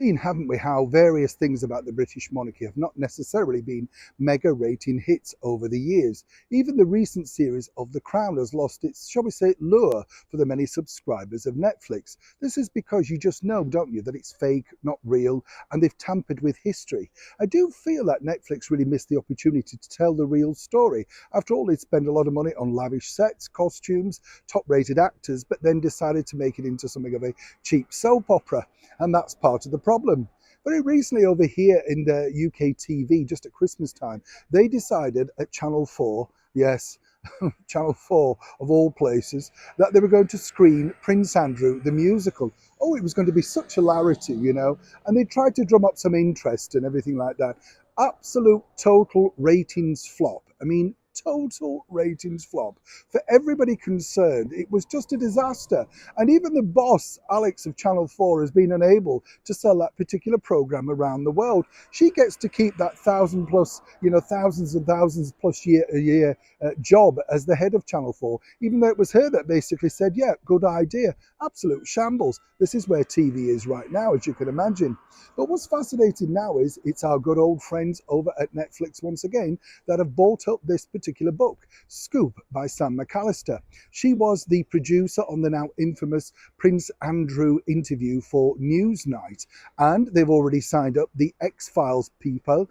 Seen, haven't we, how various things about the British monarchy have not necessarily been mega rating hits over the years. Even the recent series of The Crown has lost its, shall we say, lure for the many subscribers of Netflix. This is because you just know, don't you, that it's fake, not real, and they've tampered with history. I do feel that Netflix really missed the opportunity to tell the real story. After all, they spend a lot of money on lavish sets, costumes, top-rated actors, but then decided to make it into something of a cheap soap opera. And that's part of the problem. Very recently over here in the UK TV, just at Christmas time, they decided at Channel 4, yes, Channel 4 of all places, that they were going to screen Prince Andrew, the musical. Oh, it was going to be such hilarity, you know, and they tried to drum up some interest and everything like that. Absolute total ratings flop. I mean, total ratings flop. For everybody concerned, it was just a disaster. And even the boss, Alex of Channel 4, has been unable to sell that particular program around the world. She gets to keep that thousand plus, thousands and thousands plus a year job as the head of Channel 4, even though it was her that basically said, yeah, good idea. Absolute shambles. This is where TV is right now, as you can imagine. But what's fascinating now is it's our good old friends over at Netflix once again that have bought up this particular book, Scoop by Sam McAllister. She was the producer on the now infamous Prince Andrew interview for Newsnight, and they've already signed up the X-Files people,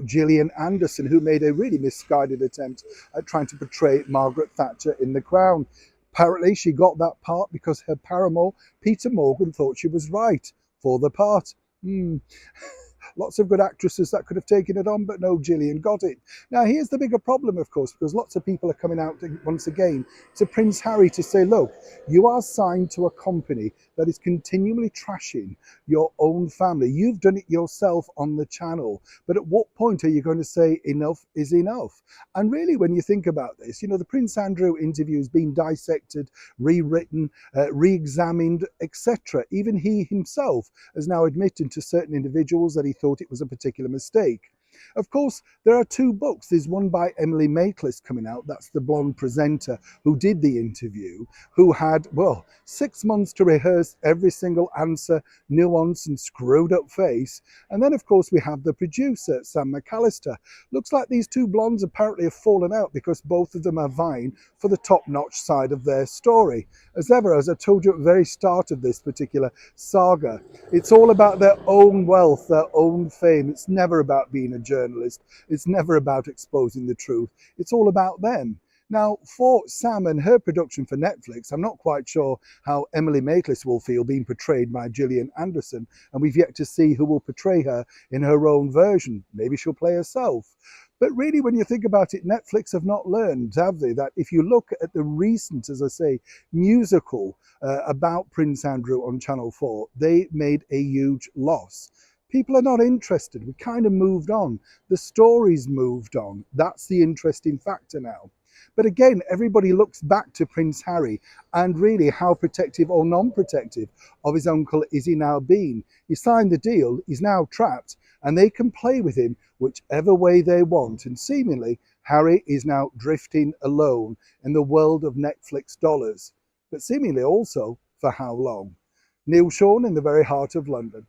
Gillian Anderson, who made a really misguided attempt at trying to portray Margaret Thatcher in The Crown. Apparently, she got that part because her paramour, Peter Morgan, thought she was right for the part. Lots of good actresses that could have taken it on, but no, Gillian got it. Now, here's the bigger problem, of course, because lots of people are coming out once again to Prince Harry to say, look, you are signed to a company that is continually trashing your own family. You've done it yourself on the channel. But at what point are you going to say enough is enough? And really, when you think about this, the Prince Andrew interview has been dissected, rewritten, re-examined, etc. Even he himself has now admitted to certain individuals that he thought it was a particular mistake. Of course, there are two books. There's one by Emily Maitlis coming out. That's the blonde presenter who did the interview, who had, 6 months to rehearse every single answer, nuance and screwed up face. And then, of course, we have the producer, Sam McAllister. Looks like these two blondes apparently have fallen out because both of them are vying for the top-notch side of their story. As ever, as I told you at the very start of this particular saga, it's all about their own wealth, their own fame. It's never about being a journalist. It's never about exposing the truth. It's all about them. Now, for Sam and her production for Netflix, I'm not quite sure how Emily Maitlis will feel being portrayed by Gillian Anderson, and we've yet to see who will portray her in her own version. Maybe she'll play herself. But really, when you think about it, Netflix have not learned, have they, that if you look at the recent, as I say, musical about Prince Andrew on Channel 4, they made a huge loss. People are not interested. We kind of moved on. The story's moved on. That's the interesting factor now. But again, everybody looks back to Prince Harry and really how protective or non-protective of his uncle is he now being. He signed the deal, he's now trapped, and they can play with him whichever way they want. And seemingly, Harry is now drifting alone in the world of Netflix dollars. But seemingly also for how long? Neil Sean in the very heart of London.